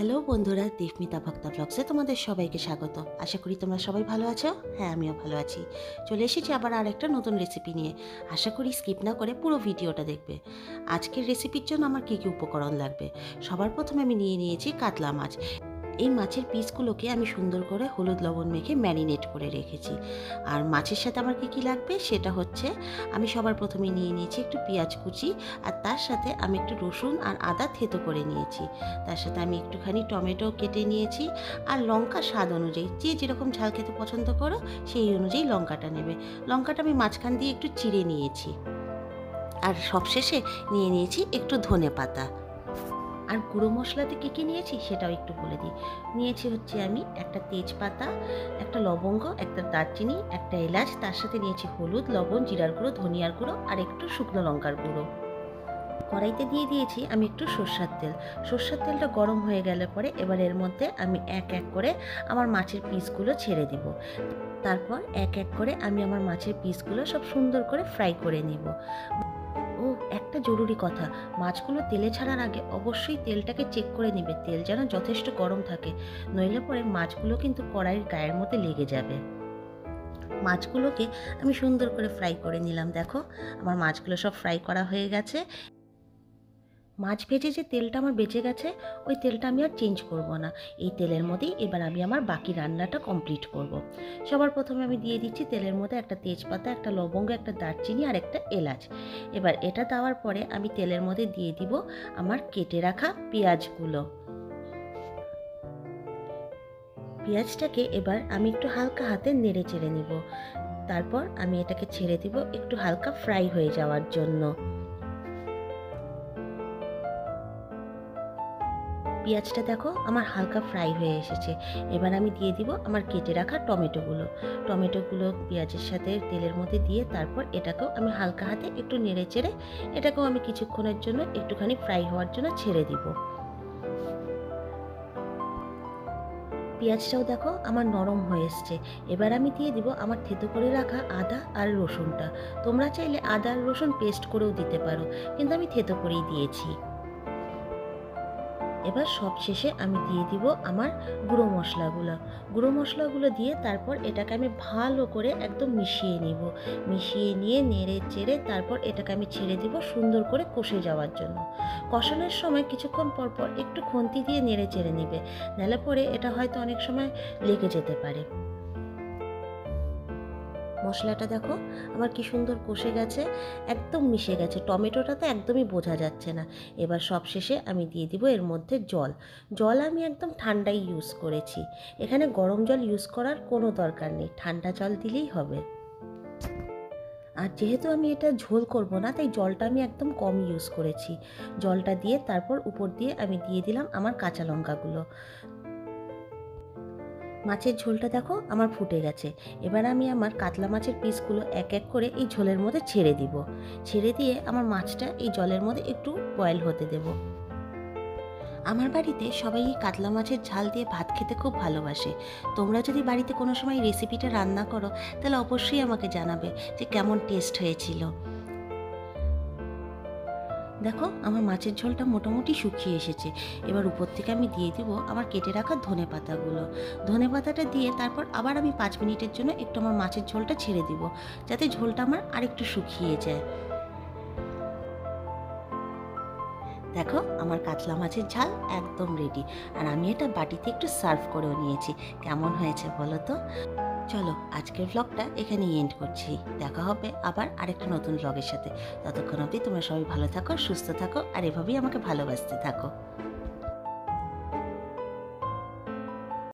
Hello বন্ধুরা, দীপমিতা ভক্তা ব্লগসে তোমাদের সবাইকে স্বাগত। আশা করি তোমরা সবাই ভালো আছো। হ্যাঁ, আমিও ভালো আছি। চলে এসেছি আবার আরেকটা নতুন রেসিপি নিয়ে। আশা করি স্কিপ না করে পুরো ভিডিওটা দেখবে। আজকের রেসিপির জন্য আমার কী কী উপকরণ লাগবে। সবার প্রথমে আমি নিয়েছি কাতলা মাছ। এই মাছের পিসগুলোকে আমি সুন্দর করে হলুদ লবণ মেখে ম্যারিনেট করে রেখেছি। আর মাছের সাথে আমার কী লাগবে সেটা হচ্ছে, আমি সবার প্রথমে নিয়েছি একটু পেঁয়াজ কুচি, আর তার সাথে আমি একটু রসুন আর আদা থেতো করে নিয়েছি। তার সাথে আমি একটুখানি টমেটো কেটে নিয়েছি, আর লঙ্কা স্বাদ অনুযায়ী, যে যেরকম ঝাল খেতে পছন্দ করো সেই অনুযায়ী লঙ্কাটা নেবে। লঙ্কাটা আমি মাঝখান দিয়ে একটু চিড়ে নিয়েছি। আর সবশেষে নিয়েছি একটু ধনে পাতা। আর গুঁড়ো মশলাতে কী কী নিয়েছি সেটাও একটু বলে দিই। নিয়েছি হচ্ছে আমি একটা তেজপাতা, একটা লবঙ্গ, একটা দারচিনি, একটা এলাচ, তার সাথে নিয়েছি হলুদ, লবণ, জিরার গুঁড়ো, ধনিয়ার গুঁড়ো আর একটু শুকনো লঙ্কার গুঁড়ো। কড়াইতে দিয়ে দিয়েছি আমি একটু সর্ষের তেল। সর্ষের তেলটা গরম হয়ে গেলে পরে এবার এর মধ্যে আমি এক এক করে আমার মাছের পিসগুলো ছেড়ে দিব। তারপর এক এক করে আমি আমার মাছের পিসগুলো সব সুন্দর করে ফ্রাই করে নিব। ও, একটা জরুরি কথা, মাছগুলো তেলে ছাড়ার আগে অবশ্যই তেলটাকে চেক করে নিবে, তেল যেন যথেষ্ট গরম থাকে, নইলে পরে মাছগুলো কিন্তু কড়াইয়ের গায়ের মধ্যে লেগে যাবে। মাছগুলোকে আমি সুন্দর করে ফ্রাই করে নিলাম। দেখো, আমার মাছগুলো সব ফ্রাই করা হয়ে গেছে। মাছ ভেজে যে তেলটা আমার বেঁচে গেছে, ওই তেলটা আমি আর চেঞ্জ করব না। এই তেলের মধ্যেই এবার আমি আমার বাকি রান্নাটা কমপ্লিট করব। সবার প্রথমে আমি দিয়ে দিচ্ছি তেলের মধ্যে একটা তেজপাতা, একটা লবঙ্গ, একটা দারচিনি আর একটা এলাচ। এবার এটা দেওয়ার পরে আমি তেলের মধ্যে দিয়ে দিব আমার কেটে রাখা পেঁয়াজগুলো। পেঁয়াজটাকে এবার আমি একটু হালকা হাতে নেড়ে চেড়ে নিব। তারপর আমি এটাকে ছেড়ে দিব একটু হালকা ফ্রাই হয়ে যাওয়ার জন্য। পেঁয়াজটা দেখো আমার হালকা ফ্রাই হয়ে এসেছে। এবার আমি দিয়ে দিব আমার কেটে রাখা টমেটোগুলো পেঁয়াজের সাথে তেলের মধ্যে দিয়ে তারপর এটাকেও আমি হালকা হাতে একটু নেড়ে চেড়ে এটাকেও আমি কিছুক্ষণের জন্য একটুখানি ফ্রাই হওয়ার জন্য ছেড়ে দিব। পেঁয়াজটাও দেখো আমার নরম হয়ে এসছে। এবার আমি দিয়ে দিব আমার থেতো করে রাখা আদা আর রসুনটা। তোমরা চাইলে আদা আর রসুন পেস্ট করেও দিতে পারো, কিন্তু আমি থেতো করেই দিয়েছি। এবার সব শেষে আমি দিয়ে দিব আমার গুঁড়ো মশলাগুলো দিয়ে তারপর এটাকে আমি ভালো করে একদম মিশিয়ে নিয়ে নেড়ে চেড়ে তারপর এটাকে আমি ছেড়ে দিব সুন্দর করে কষে যাওয়ার জন্য। কষানোর সময় কিছুক্ষণ পর পর একটু খুন্তি দিয়ে নেড়ে চেড়ে নিবে, নাহলে পরে এটা হয়তো অনেক সময় লেগে যেতে পারে। মশলাটা দেখো আমার কি সুন্দর কষে গেছে, একদম মিশে গেছে। টমেটোটা তো একদমই বোঝা যাচ্ছে না। এবার সবশেষে আমি দিয়ে দিব এর মধ্যে জল আমি একদম ঠান্ডাই ইউজ করেছি। এখানে গরম জল ইউজ করার কোনো দরকার নেই, ঠান্ডা জল দিলেই হবে। আর যেহেতু আমি এটা ঝোল করব না, তাই জলটা আমি একদম কম ইউজ করেছি। জলটা দিয়ে তারপর উপর দিয়ে আমি দিয়ে দিলাম আমার কাঁচা লঙ্কাগুলো। মাছের ঝোলটা দেখো আমার ফুটে গেছে। এবার আমি আমার কাতলা মাছের পিসগুলো এক এক করে এই ঝোলের মধ্যে ছেড়ে দিয়ে আমার মাছটা এই জলের মধ্যে একটু বয়েল হতে দেব। আমার বাড়িতে সবাই এই কাতলা মাছের ঝাল দিয়ে ভাত খেতে খুব ভালোবাসে। তোমরা যদি বাড়িতে কোনো সময় এই রেসিপিটা রান্না করো তাহলে অবশ্যই আমাকে জানাবে যে কেমন টেস্ট হয়েছিল। দেখো আমার মাছের ঝোলটা মোটামুটি শুকিয়ে এসেছে। এবার উপর থেকে আমি দিয়ে দিব আমার কেটে রাখা ধনে পাতাটা দিয়ে তারপর আবার আমি 5 মিনিটের জন্য একটু আমার মাছের ঝোলটা ছেড়ে দিব, যাতে ঝোলটা আমার আরেকটু শুকিয়ে যায়। দেখো আমার কাতলা মাছের ঝাল একদম রেডি। আর আমি এটা বাটিতে একটু সার্ভ করেও নিয়েছি। কেমন হয়েছে বলো তো? চলো আজকের ব্লগটা এখানেই এন্ড করছি। দেখা হবে আবার আরেকটা নতুন ব্লগের সাথে। ততক্ষণ অবধি তোমরা সবাই ভালো থাকো, সুস্থ থাকো আর এভাবেই আমাকে ভালোবাসতে থাকো।